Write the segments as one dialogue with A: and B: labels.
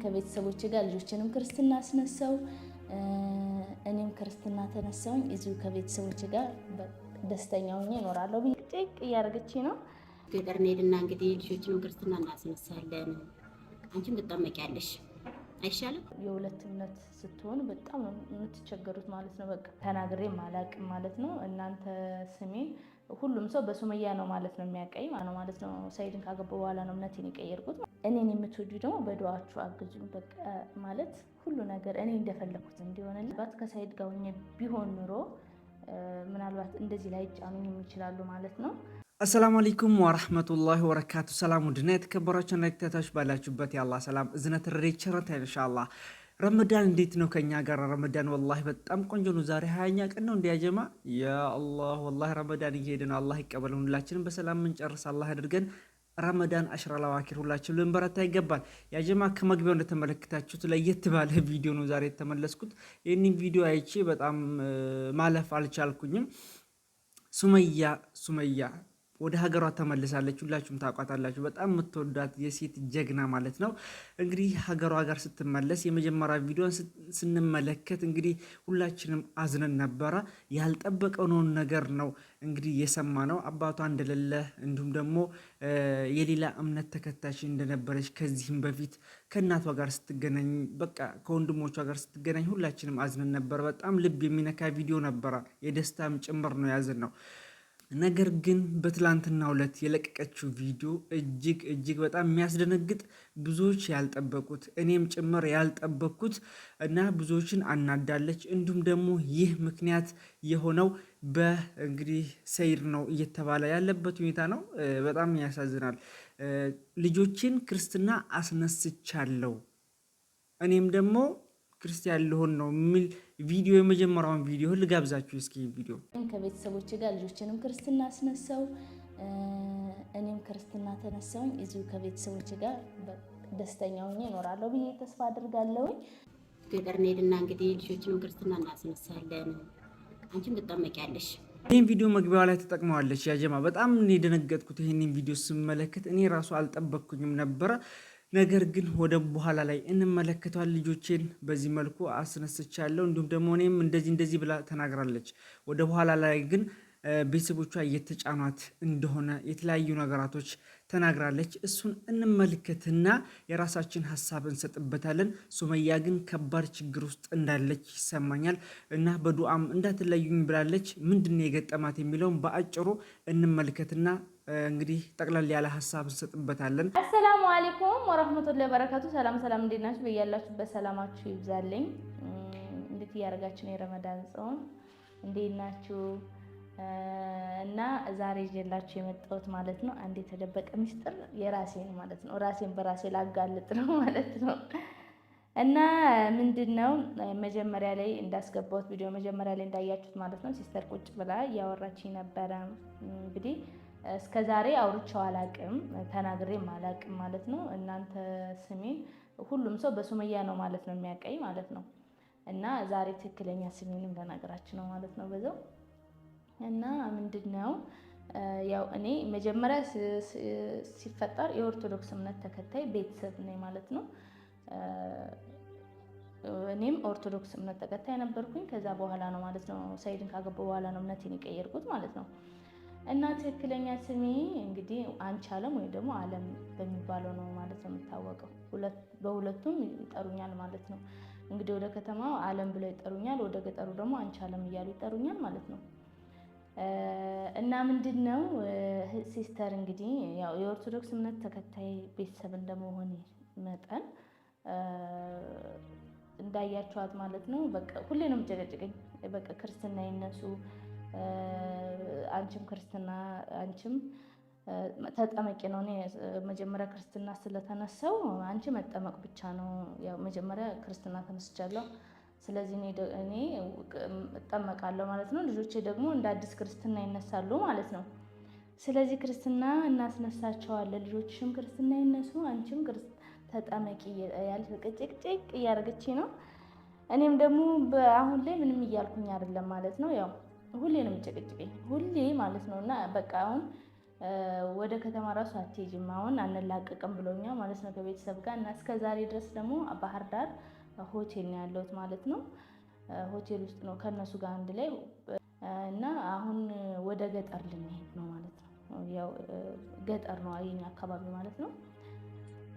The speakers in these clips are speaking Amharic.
A: ከቤተሰቦቼ ጋር ልጆችንም ክርስትና አስነሳው እኔም ክርስትና ተነሳውኝ እዚሁ ከቤተሰቦቼ ጋር ደስተኛ ሆኜ እኖራለሁ። ጭቅ እያደረገች ነው።
B: ገጠር እንሄድና እንግዲህ ልጆችንም ክርስትና እናስነሳለን። አንቺም ትጠመቂያለሽ አይሻልም?
A: የሁለት እምነት ስትሆኑ በጣም የምትቸገሩት ማለት ነው። በቃ ተናግሬም አላቅም ማለት ነው። እናንተ ስሜን ሁሉም ሰው በሱመያ ነው ማለት ነው የሚያቀኝ ማለት ነው። ሰይድን ካገባ በኋላ ነው እምነቴን የቀየርኩት። እኔን የምትወዱ ደግሞ በዱዓችሁ አግዙኝ። በቃ ማለት ሁሉ ነገር እኔ እንደፈለኩት እንዲሆንልኝ ባት ከሰይድ ጋር ሆኜ ቢሆን ኑሮ ምናልባት እንደዚህ ላይ ጫኑኝ ይችላሉ ማለት ነው።
C: አሰላሙ አለይኩም ወራህመቱላሂ ወበረካቱ። ሰላም ውድና የተከበራችሁ ተከታታዮች ባላችሁበት የአላህ ሰላም እዝነት ቸርነት ኢንሻአላህ። ረመዳን እንዴት ነው ከኛ ጋር? ረመዳን ወላሂ በጣም ቆንጆ ነው። ዛሬ 20ኛ ቀን ነው እንዲያጀማ ያ አላህ ወላሂ ረመዳን እየሄደ ነው። አላህ ይቀበለን። ሁላችንም በሰላም እንጨርስ አላህ አድርገን። ረመዳን አሽራ ለዋኪር ሁላችን ልንበረታ ይገባል። ያጀማ ከመግቢያው እንደተመለከታችሁት ለየት ባለ ቪዲዮ ነው ዛሬ የተመለስኩት። ይህንን ቪዲዮ አይቼ በጣም ማለፍ አልቻልኩኝም። ሱመያ ወደ ሀገሯ ተመልሳለች። ሁላችሁም ታውቋታላችሁ። በጣም የምትወዳት የሴት ጀግና ማለት ነው። እንግዲህ ሀገሯ ጋር ስትመለስ የመጀመሪያ ቪዲዮን ስንመለከት እንግዲህ ሁላችንም አዝነን ነበረ። ያልጠበቀውን ነገር ነው እንግዲህ የሰማ ነው። አባቷ እንደሌለ እንዲሁም ደግሞ የሌላ እምነት ተከታሽ እንደነበረች ከዚህም በፊት ከእናቷ ጋር ስትገናኝ በቃ ከወንድሞቿ ጋር ስትገናኝ ሁላችንም አዝነን ነበረ። በጣም ልብ የሚነካ ቪዲዮ ነበረ። የደስታም ጭምር ነው ያዝን ነው። ነገር ግን በትላንትናው ዕለት የለቀቀችው ቪዲዮ እጅግ በጣም የሚያስደነግጥ ብዙዎች ያልጠበቁት እኔም ጭምር ያልጠበቅኩት እና ብዙዎችን አናዳለች። እንዲሁም ደግሞ ይህ ምክንያት የሆነው በእንግዲህ ሰይድ ነው እየተባለ ያለበት ሁኔታ ነው። በጣም ያሳዝናል። ልጆችን ክርስትና አስነስቻለሁ እኔም ደግሞ ክርስቲያን ልሆን ነው የሚል ቪዲዮ የመጀመሪያውን ቪዲዮ ልጋብዛችሁ እስኪ። ቪዲዮ
A: ከቤተሰቦቼ ጋር ልጆችንም ክርስትና አስነሳው እኔም ክርስትና ተነሳውኝ እዚሁ ከቤተሰቦቼ ጋር ደስተኛ ሆኜ እኖራለሁ ብዬ ተስፋ አድርጋለሁ።
B: ገጠር እንሄድና እንግዲህ ልጆችንም ክርስትና እናስነሳለን። አንቺም ትጠመቂያለሽ።
C: ይህን ቪዲዮ መግቢያዋ ላይ ተጠቅመዋለች። ያጀማ በጣም የደነገጥኩት ይህንን ቪዲዮ ስመለከት እኔ ራሱ አልጠበቅኩኝም ነበረ። ነገር ግን ወደ በኋላ ላይ እንመለከተዋል። ልጆቼን በዚህ መልኩ አስነስቻለሁ እንዲሁም ደግሞ እኔም እንደዚህ ብላ ተናግራለች። ወደ በኋላ ላይ ግን ቤተሰቦቿ እየተጫኗት እንደሆነ የተለያዩ ነገራቶች ተናግራለች። እሱን እንመልከትና የራሳችን ሀሳብ እንሰጥበታለን። ሱመያ ግን ከባድ ችግር ውስጥ እንዳለች ይሰማኛል እና በዱዓም እንዳትለዩኝ ብላለች። ምንድነው የገጠማት የሚለውን በአጭሩ እንመልከትና እንግዲህ ጠቅላላ ያለ ሀሳብ እንሰጥበታለን።
A: አሰላሙ አለይኩም ወራህመቱላሂ ወበረካቱ። ሰላም እንዴት ናችሁ? በያላችሁበት ሰላማችሁ ይብዛልኝ። እንዴት እያደረጋችሁ ነው? የረመዳን ጾም እንዴት ናችሁ? እና ዛሬ ይዤላችሁ የመጣሁት ማለት ነው አንድ የተደበቀ ሚስጥር የራሴን ማለት ነው ራሴን በራሴ ላጋልጥ ነው ማለት ነው። እና ምንድነው መጀመሪያ ላይ እንዳስገባሁት ቪዲዮ መጀመሪያ ላይ እንዳያችሁት ማለት ነው ሲስተር ቁጭ ብላ እያወራችኝ ነበረ። እንግዲህ እስከዛሬ አውርቼው አላቅም ተናግሬም አላቅም ማለት ነው። እናንተ ስሜን ሁሉም ሰው በሱመያ ነው ማለት ነው የሚያቀኝ ማለት ነው። እና ዛሬ ትክክለኛ ስሜንም ልነግራችሁ ነው ማለት ነው በዛው። እና ምንድነው ያው እኔ መጀመሪያ ሲፈጠር የኦርቶዶክስ እምነት ተከታይ ቤተሰብ ነኝ ማለት ነው። እኔም ኦርቶዶክስ እምነት ተከታይ ነበርኩኝ። ከዛ በኋላ ነው ማለት ነው ሰይድን ካገባ በኋላ ነው እምነቴን የቀየርኩት ማለት ነው። እና ትክክለኛ ስሜ እንግዲህ አንቻለም ወይ ደግሞ አለም በሚባለው ነው ማለት ነው የምታወቀው። በሁለቱም ይጠሩኛል ማለት ነው። እንግዲህ ወደ ከተማው አለም ብለው ይጠሩኛል፣ ወደ ገጠሩ ደግሞ አንቻለም እያሉ ይጠሩኛል ማለት ነው። እና ምንድነው ሲስተር እንግዲህ ያው የኦርቶዶክስ እምነት ተከታይ ቤተሰብ እንደመሆን መጠን እንዳያችኋት ማለት ነው በቃ ሁሌ ነው የምጨቀጭቀኝ። በቃ ክርስትና ይነሱ አንቺም ክርስትና አንቺም ተጠመቂ ነው። እኔ መጀመሪያ ክርስትና ስለተነሳው አንቺ መጠመቅ ብቻ ነው። ያው መጀመሪያ ክርስትና ተነስቻለሁ፣ ስለዚህ እኔ እጠመቃለሁ ማለት ነው። ልጆቼ ደግሞ እንደ አዲስ ክርስትና ይነሳሉ ማለት ነው። ስለዚህ ክርስትና እናስነሳቸዋለን። ልጆችሽም ክርስትና ይነሱ፣ አንቺም ተጠመቂ ያልሽ ጭቅጭቅ እያደረገች ነው። እኔም ደግሞ አሁን ላይ ምንም እያልኩኝ አይደለም ማለት ነው። ያው ሁሌ ነው የምጨቀጭቀኝ ሁሌ ማለት ነው። እና በቃ አሁን ወደ ከተማ ራሱ አትሄጂም አሁን አንላቀቅም ብሎኛል ማለት ነው ከቤተሰብ ጋር እና እስከ ዛሬ ድረስ ደግሞ ባህር ዳር ሆቴል ነው ያለሁት ማለት ነው። ሆቴል ውስጥ ነው ከነሱ ጋር አንድ ላይ እና አሁን ወደ ገጠር ልንሄድ ነው ማለት ነው። ያው ገጠር ነው የኛ አካባቢ ማለት ነው።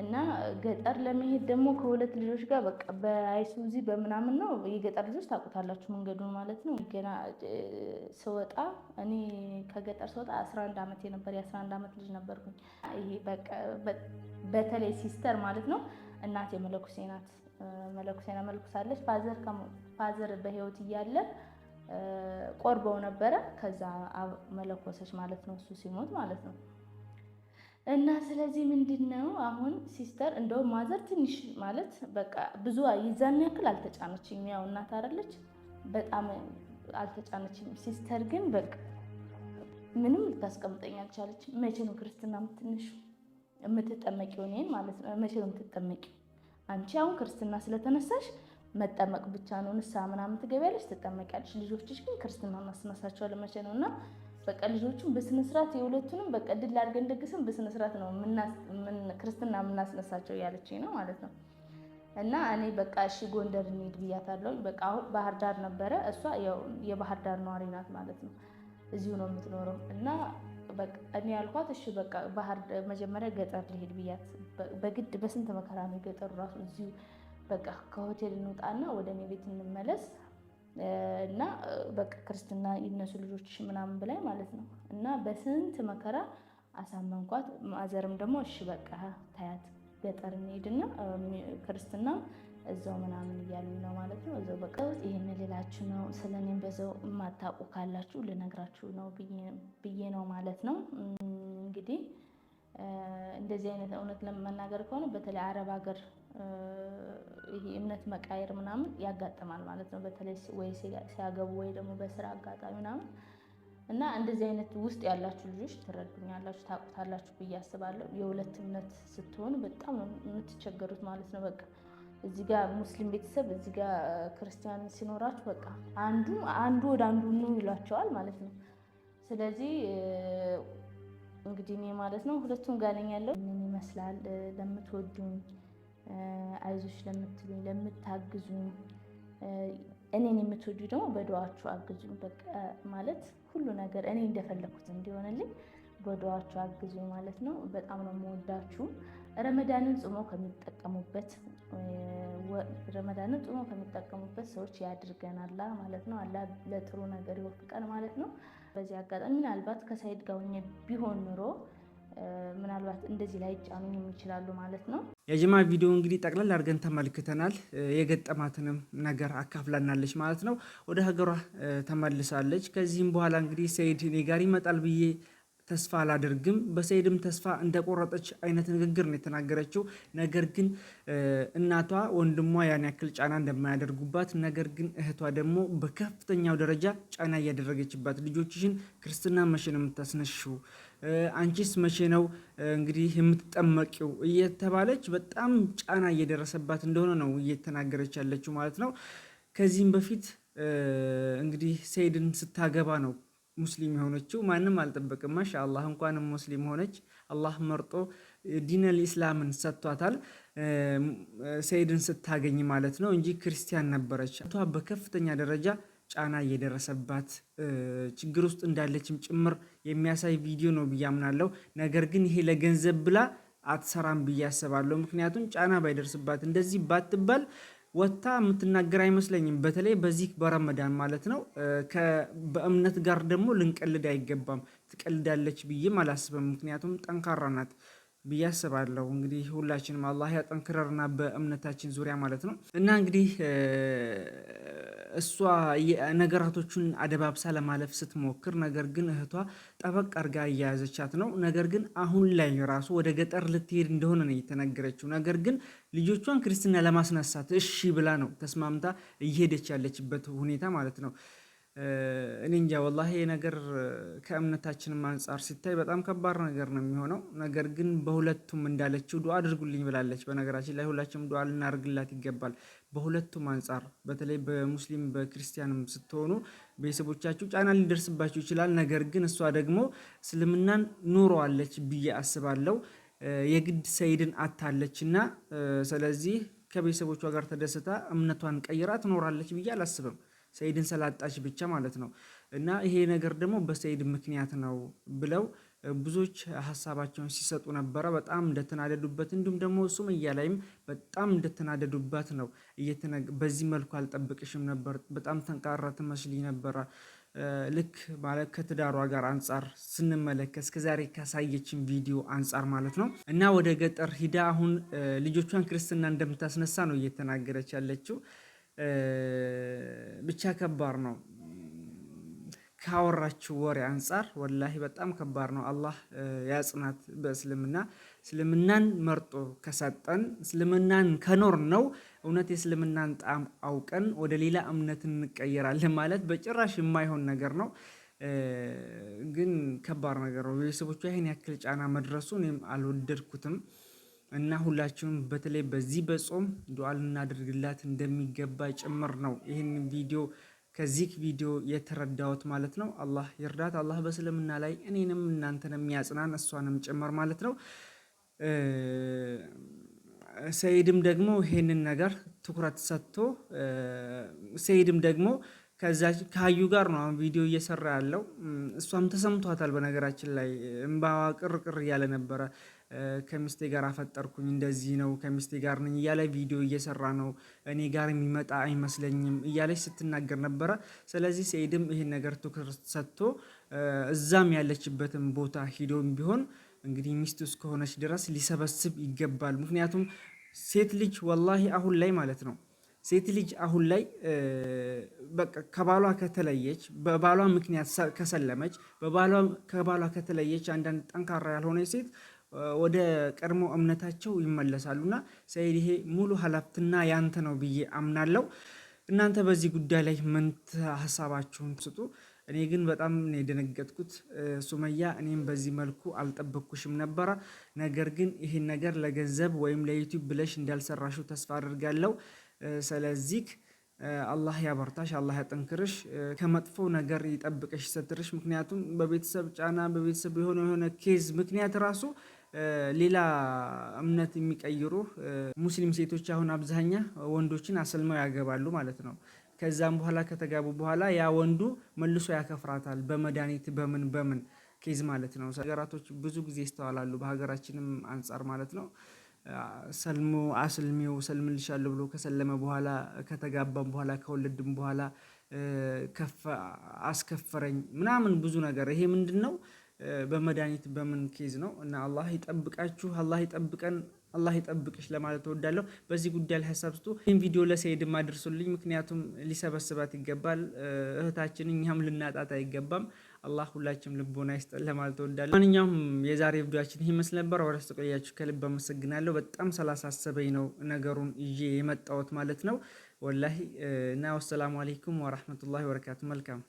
A: እና ገጠር ለመሄድ ደግሞ ከሁለት ልጆች ጋር በቃ በአይሱዚ በምናምን ነው። የገጠር ልጆች ታውቁታላችሁ መንገዱን ማለት ነው። ገና ስወጣ እኔ ከገጠር ስወጣ 11 ዓመት የነበር የ11 ዓመት ልጅ ነበርኩኝ። ይሄ በቃ በተለይ ሲስተር ማለት ነው እናቴ መለኩሴ ናት። መለኩሴና መልኩሳለች። ፋዘር በህይወት እያለ ቆርበው ነበረ። ከዛ መለኮሰች ማለት ነው እሱ ሲሞት ማለት ነው። እና ስለዚህ ምንድነው አሁን ሲስተር እንደውም ማዘር ትንሽ ማለት በቃ ብዙ ይዛን ያክል አልተጫነችም። ያው እናት አይደለች በጣም አልተጫነችም። ሲስተር ግን በቃ ምንም ልታስቀምጠኝ አልቻለች። መቼ ነው ክርስትና ትንሽ የምትጠመቂው እኔን ማለት ነው መቼ ነው የምትጠመቂው? አንቺ አሁን ክርስትና ስለተነሳሽ መጠመቅ ብቻ ነው ንስሐ ምናምን ትገቢያለሽ ትጠመቂያለሽ። ልጆችሽ ግን ክርስትና እናስነሳቸዋለን መቼ ነው? እና በቃ ልጆቹን በስነ ስርዓት የሁለቱንም በቃ ድል አድርገን ደግሰን በስነ ስርዓት ነው ክርስትና የምናስነሳቸው ያለችኝ ነው ማለት ነው። እና እኔ በቃ እሺ ጎንደር እንሂድ ብያታለሁ። በቃ አሁን ባህር ዳር ነበረ እሷ ያው የባህር ዳር ነዋሪ ናት ማለት ነው። እዚሁ ነው የምትኖረው። እና በቃ እኔ ያልኳት እሺ በቃ መጀመሪያ ገጠር ልሄድ ብያት በግድ በስንት መከራ ነው ገጠሩ ራሱ እዚሁ በቃ ከሆቴል እንውጣና ወደ እኔ ቤት እንመለስ እና በቃ ክርስትና ይነሱ ልጆችሽ ምናምን ብላኝ ማለት ነው። እና በስንት መከራ አሳመንኳት። ማዘርም ደግሞ እሺ በቃ ታያት ገጠር እንሄድና ክርስትና እዛው ምናምን እያሉ ነው ማለት ነው። እዛው በቃ ይሄን ልላችሁ ነው። ስለኔም በዛው የማታውቁ ካላችሁ ልነግራችሁ ነው ብዬ ነው ማለት ነው። እንግዲህ እንደዚህ አይነት እውነት ለመናገር ከሆነ በተለይ አረብ ሀገር ይሄ እምነት መቃየር ምናምን ያጋጥማል ማለት ነው። በተለይ ወይ ሲያገቡ ወይ ደግሞ በስራ አጋጣሚ ምናምን እና እንደዚህ አይነት ውስጥ ያላችሁ ልጆች ትረዱኛላችሁ ታውቁታላችሁ ብዬ አስባለሁ። የሁለት እምነት ስትሆኑ በጣም ነው የምትቸገሩት ማለት ነው። በቃ እዚህ ጋር ሙስሊም ቤተሰብ እዚህ ጋር ክርስቲያን ሲኖራችሁ በቃ አንዱ ወደ አንዱ ነው ይሏቸዋል ማለት ነው። ስለዚህ እንግዲህ እኔ ማለት ነው ሁለቱም ጋር ነኝ ያለው። ምን ይመስላል ለምትወዱኝ አይዞሽ ለምትሉኝ ለምታግዙኝ እኔን የምትወዱ ደግሞ በዱዓችሁ አግዙኝ። በቃ ማለት ሁሉ ነገር እኔ እንደፈለኩት እንዲሆንልኝ በዱዓችሁ አግዙኝ ማለት ነው። በጣም ነው የምወዳችሁ። ረመዳንን ጾሞ ከሚጠቀሙበት ሰዎች ያድርገናል ማለት ነው። አላህ ለጥሩ ነገር ይወፍቀን ማለት ነው። በዚህ አጋጣሚ ምናልባት ከሳይድ ጋር ሆኜ ቢሆን ኑሮ ምናልባት እንደዚህ ላይ ጫኑኝ ይችላሉ ማለት ነው።
C: የጀማ ቪዲዮ እንግዲህ ጠቅላላ አድርገን ተመልክተናል። የገጠማትንም ነገር አካፍላናለች ማለት ነው። ወደ ሀገሯ ተመልሳለች። ከዚህም በኋላ እንግዲህ ሰይድ እኔ ጋር ይመጣል ብዬ ተስፋ አላደርግም። በሰይድም ተስፋ እንደቆረጠች አይነት ንግግር ነው የተናገረችው። ነገር ግን እናቷ ወንድሟ ያን ያክል ጫና እንደማያደርጉባት፣ ነገር ግን እህቷ ደግሞ በከፍተኛው ደረጃ ጫና እያደረገችባት ልጆችሽን ክርስትና መቼ ነው የምታስነሽው? አንቺስ መቼ ነው እንግዲህ የምትጠመቂው? እየተባለች በጣም ጫና እየደረሰባት እንደሆነ ነው እየተናገረች ያለችው ማለት ነው። ከዚህም በፊት እንግዲህ ሰይድን ስታገባ ነው ሙስሊም የሆነችው። ማንም አልጠበቅም። ማሻአላህ እንኳንም ሙስሊም ሆነች። አላህ መርጦ ዲነል ኢስላምን ሰጥቷታል ሰይድን ስታገኝ ማለት ነው እንጂ ክርስቲያን ነበረች። በከፍተኛ ደረጃ ጫና እየደረሰባት ችግር ውስጥ እንዳለችም ጭምር የሚያሳይ ቪዲዮ ነው ብዬ አምናለሁ። ነገር ግን ይሄ ለገንዘብ ብላ አትሰራም ብዬ አስባለሁ። ምክንያቱም ጫና ባይደርስባት እንደዚህ ባትባል ወታ የምትናገር አይመስለኝም። በተለይ በዚህ በረመዳን ማለት ነው። በእምነት ጋር ደግሞ ልንቀልድ አይገባም። ትቀልዳለች ብዬም አላስብም። ምክንያቱም ጠንካራ ናት ብዬ አስባለሁ። እንግዲህ ሁላችንም አላህ ያጠንክረርና በእምነታችን ዙሪያ ማለት ነው። እና እንግዲህ እሷ ነገራቶቹን አደባብሳ ለማለፍ ስትሞክር፣ ነገር ግን እህቷ ጠበቅ አድርጋ እያያዘቻት ነው። ነገር ግን አሁን ላይ ራሱ ወደ ገጠር ልትሄድ እንደሆነ ነው የተነገረችው። ነገር ግን ልጆቿን ክርስትና ለማስነሳት እሺ ብላ ነው ተስማምታ እየሄደች ያለችበት ሁኔታ ማለት ነው። እኔ እንጃ ወላሂ ነገር ከእምነታችንም አንጻር ሲታይ በጣም ከባድ ነገር ነው የሚሆነው። ነገር ግን በሁለቱም እንዳለችው ዱዓ አድርጉልኝ ብላለች። በነገራችን ላይ ሁላችንም ዱዓ ልናደርግላት ይገባል። በሁለቱም አንጻር በተለይ በሙስሊም በክርስቲያንም ስትሆኑ ቤተሰቦቻችሁ ጫና ሊደርስባችሁ ይችላል። ነገር ግን እሷ ደግሞ እስልምናን ኑሮዋለች ብዬ አስባለሁ። የግድ ሰይድን አታለች እና ስለዚህ ከቤተሰቦቿ ጋር ተደስታ እምነቷን ቀይራ ትኖራለች ብዬ አላስብም። ሰይድን ስላጣች ብቻ ማለት ነው። እና ይሄ ነገር ደግሞ በሰይድ ምክንያት ነው ብለው ብዙዎች ሀሳባቸውን ሲሰጡ ነበረ። በጣም እንደተናደዱበት እንዲሁም ደግሞ ሱመያ ላይም በጣም እንደተናደዱበት ነው። በዚህ መልኩ አልጠብቅሽም ነበር፣ በጣም ጠንካራ ትመስሊ ነበረ። ልክ ማለት ከትዳሯ ጋር አንጻር ስንመለከት እስከዛሬ ካሳየችን ቪዲዮ አንጻር ማለት ነው። እና ወደ ገጠር ሂዳ አሁን ልጆቿን ክርስትና እንደምታስነሳ ነው እየተናገረች ያለችው። ብቻ ከባድ ነው። ካወራችው ወሬ አንጻር ወላሂ በጣም ከባድ ነው። አላህ ያጽናት በእስልምና። እስልምናን መርጦ ከሰጠን እስልምናን ከኖር ነው እውነት የእስልምናን ጣዕም አውቀን ወደ ሌላ እምነት እንቀየራለን ማለት በጭራሽ የማይሆን ነገር ነው። ግን ከባድ ነገር ነው። ቤተሰቦቿ ይህን ያክል ጫና መድረሱ እኔም አልወደድኩትም። እና ሁላችሁም በተለይ በዚህ በጾም ዱዓ ልናደርግላት እንደሚገባ ጭምር ነው ይህን ቪዲዮ ከዚህ ቪዲዮ የተረዳሁት ማለት ነው። አላህ ይርዳት። አላህ በእስልምና ላይ እኔንም እናንተንም ያጽናን እሷንም ጭምር ማለት ነው። ሰይድም ደግሞ ይሄንን ነገር ትኩረት ሰጥቶ ሰይድም ደግሞ ከሀዩ ጋር ነው አሁን ቪዲዮ እየሰራ ያለው። እሷም ተሰምቷታል። በነገራችን ላይ እምባዋ ቅር እያለ ነበረ። ከሚስቴ ጋር አፈጠርኩኝ፣ እንደዚህ ነው፣ ከሚስቴ ጋር ነኝ እያለ ቪዲዮ እየሰራ ነው። እኔ ጋር የሚመጣ አይመስለኝም እያለች ስትናገር ነበረ። ስለዚህ ሰይድም ይሄን ነገር ትኩረት ሰጥቶ እዛም ያለችበትን ቦታ ሂዶም ቢሆን እንግዲህ ሚስቱ እስከሆነች ድረስ ሊሰበስብ ይገባል። ምክንያቱም ሴት ልጅ ወላሂ አሁን ላይ ማለት ነው ሴት ልጅ አሁን ላይ በቃ ከባሏ ከተለየች በባሏ ምክንያት ከሰለመች ከባሏ ከተለየች አንዳንድ ጠንካራ ያልሆነ ሴት ወደ ቀድሞ እምነታቸው ይመለሳሉና ሰይድ ይሄ ሙሉ ኃላፊነትና ያንተ ነው ብዬ አምናለሁ። እናንተ በዚህ ጉዳይ ላይ ምን ሀሳባችሁን ስጡ። እኔ ግን በጣም ነው የደነገጥኩት። ሱመያ እኔም በዚህ መልኩ አልጠበቅኩሽም ነበረ። ነገር ግን ይሄን ነገር ለገንዘብ ወይም ለዩቲዩብ ብለሽ እንዳልሰራሽው ተስፋ አድርጋለሁ። ስለዚህ አላህ ያበርታሽ፣ አላህ ያጠንክርሽ፣ ከመጥፎ ነገር ይጠብቀሽ፣ ይሰትርሽ። ምክንያቱም በቤተሰብ ጫና በቤተሰብ የሆነ ኬዝ ምክንያት ራሱ ሌላ እምነት የሚቀይሩ ሙስሊም ሴቶች አሁን አብዛኛ ወንዶችን አሰልመው ያገባሉ ማለት ነው። ከዛም በኋላ ከተጋቡ በኋላ ያ ወንዱ መልሶ ያከፍራታል በመድኃኒት በምን ኬዝ ማለት ነው። ሀገራቶች ብዙ ጊዜ ይስተዋላሉ፣ በሀገራችንም አንጻር ማለት ነው። አስልሚው ሰልምልሻለሁ ብሎ ከሰለመ በኋላ ከተጋባም በኋላ ከወለድም በኋላ አስከፈረኝ ምናምን ብዙ ነገር። ይሄ ምንድን ነው? በመድኃኒት በምን ኬዝ ነው? እና አላህ ይጠብቃችሁ፣ አላህ ይጠብቀን፣ አላህ ይጠብቅሽ ለማለት እወዳለሁ። በዚህ ጉዳይ ላይ ሀሳብ ስጡ። ይህን ቪዲዮ ለሰይድም አድርሱልኝ፣ ምክንያቱም ሊሰበስባት ይገባል። እህታችን እኛም ልናጣት አይገባም። አላህ ሁላችንም ልቦና ይስጠን ለማለት እወዳለሁ። ማንኛውም የዛሬ ቪዲዮአችን ይህ ይመስል ነበር። ወደ ተቆያችሁ ከልብ አመሰግናለሁ። በጣም ስላሳሰበኝ ነው ነገሩን ይዤ የመጣሁት ማለት ነው ወላሂ። እና ወሰላሙ አለይኩም ወራህመቱላሂ ወበረካቱ። መልካም